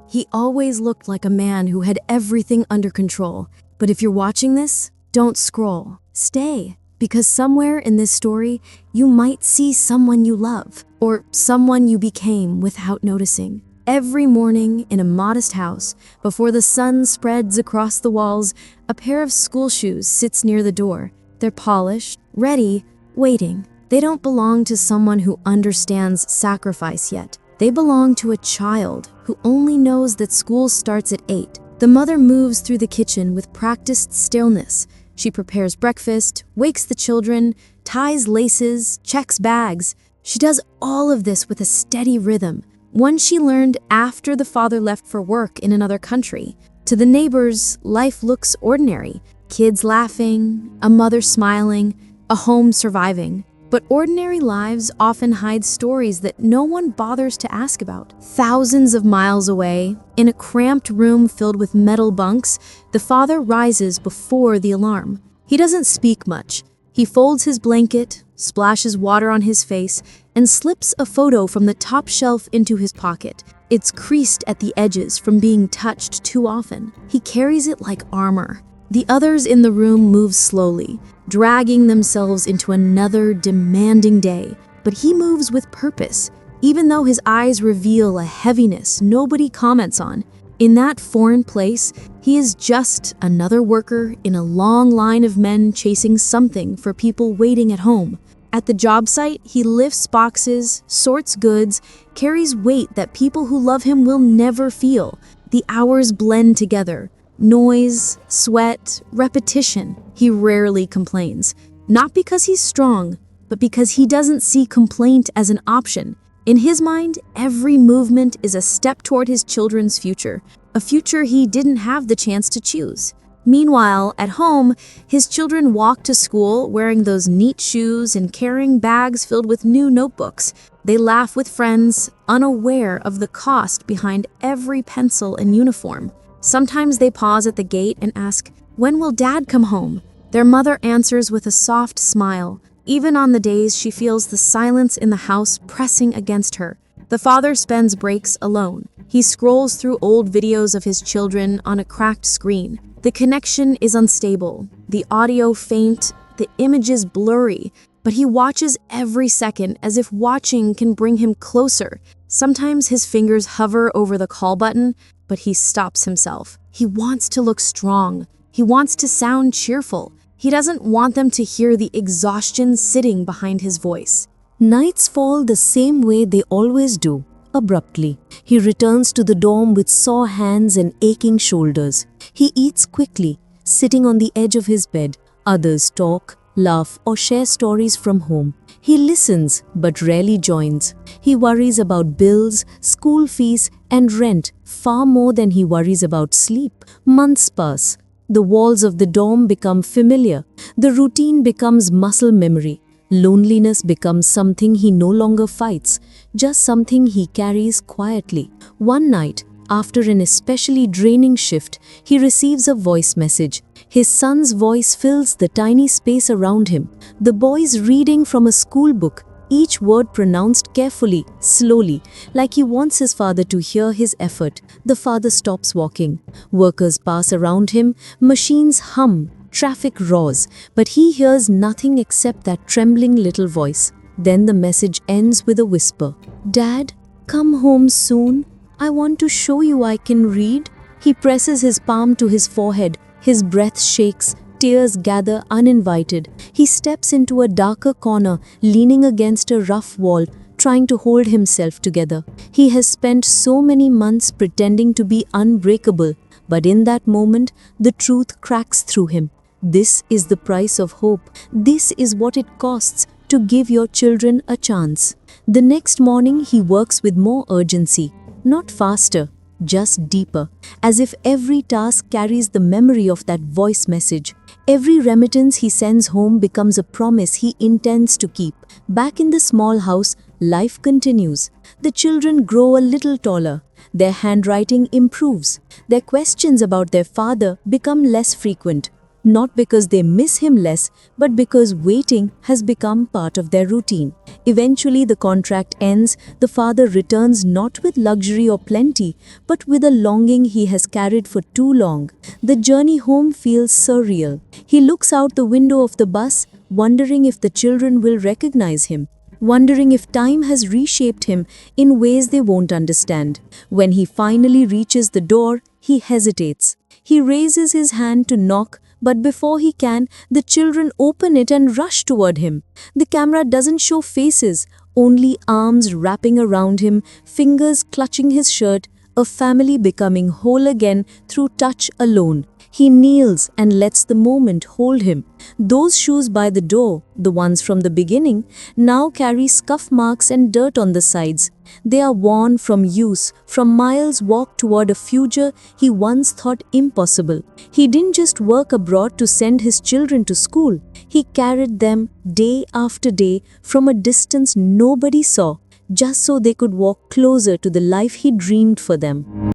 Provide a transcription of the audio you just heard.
He always looked like a man who had everything under control. But if you're watching this, don't scroll. Stay, because somewhere in this story, you might see someone you love, or someone you became without noticing. Every morning in a modest house, before the sun spreads across the walls, a pair of school shoes sits near the door. They're polished, ready, waiting. They don't belong to someone who understands sacrifice yet. They belong to a child who only knows that school starts at 8. The mother moves through the kitchen with practiced stillness. She prepares breakfast, wakes the children, ties laces, checks bags. She does all of this with a steady rhythm, one she learned after the father left for work in another country. To the neighbors, life looks ordinary. Kids laughing, a mother smiling, a home surviving. But ordinary lives often hide stories that no one bothers to ask about. Thousands of miles away, in a cramped room filled with metal bunks, the father rises before the alarm. He doesn't speak much. He folds his blanket, splashes water on his face, and slips a photo from the top shelf into his pocket. It's creased at the edges from being touched too often. He carries it like armor. The others in the room move slowly, dragging themselves into another demanding day. But he moves with purpose, even though his eyes reveal a heaviness nobody comments on. In that foreign place, he is just another worker in a long line of men chasing something for people waiting at home. At the job site, he lifts boxes, sorts goods, carries weight that people who love him will never feel. The hours blend together. Noise, sweat, repetition. He rarely complains. Not because he's strong, but because he doesn't see complaint as an option. In his mind, every movement is a step toward his children's future, a future he didn't have the chance to choose. Meanwhile, at home, his children walk to school wearing those neat shoes and carrying bags filled with new notebooks. They laugh with friends, unaware of the cost behind every pencil and uniform. Sometimes they pause at the gate and ask, "When will Dad come home?" Their mother answers with a soft smile, even on the days she feels the silence in the house pressing against her. The father spends breaks alone. He scrolls through old videos of his children on a cracked screen. The connection is unstable, the audio faint, the images blurry, but he watches every second as if watching can bring him closer. Sometimes his fingers hover over the call button, but he stops himself. He wants to look strong. He wants to sound cheerful. He doesn't want them to hear the exhaustion sitting behind his voice. Nights fall the same way they always do, abruptly. He returns to the dorm with sore hands and aching shoulders. He eats quickly, sitting on the edge of his bed. Others talk, laugh, or share stories from home. He listens, but rarely joins. He worries about bills, school fees, and rent far more than he worries about sleep. Months pass. The walls of the dorm become familiar. The routine becomes muscle memory. Loneliness becomes something he no longer fights, just something he carries quietly. One night, after an especially draining shift, he receives a voice message. His son's voice fills the tiny space around him. The boy's reading from a school book, each word pronounced carefully, slowly, like he wants his father to hear his effort. The father stops walking. Workers pass around him, machines hum, traffic roars, but he hears nothing except that trembling little voice. Then the message ends with a whisper. "Dad, come home soon. I want to show you I can read." He presses his palm to his forehead. His breath shakes. Tears gather uninvited. He steps into a darker corner, leaning against a rough wall, trying to hold himself together. He has spent so many months pretending to be unbreakable, but in that moment, the truth cracks through him. This is the price of hope. This is what it costs to give your children a chance. The next morning, he works with more urgency, not faster, just deeper, as if every task carries the memory of that voice message. Every remittance he sends home becomes a promise he intends to keep. Back in the small house, life continues. The children grow a little taller. Their handwriting improves. Their questions about their father become less frequent. not because they miss him less, but because waiting has become part of their routine. Eventually, the contract ends. The father returns not with luxury or plenty, but with a longing he has carried for too long. The journey home feels surreal. He looks out the window of the bus, wondering if the children will recognize him, wondering if time has reshaped him in ways they won't understand. When he finally reaches the door, he hesitates. He raises his hand to knock, but before he can, the children open it and rush toward him. The camera doesn't show faces, only arms wrapping around him, fingers clutching his shirt, a family becoming whole again through touch alone. He kneels and lets the moment hold him. Those shoes by the door, the ones from the beginning, now carry scuff marks and dirt on the sides. They are worn from use, from miles walked toward a future he once thought impossible. He didn't just work abroad to send his children to school. He carried them day after day from a distance nobody saw, just so they could walk closer to the life he dreamed for them.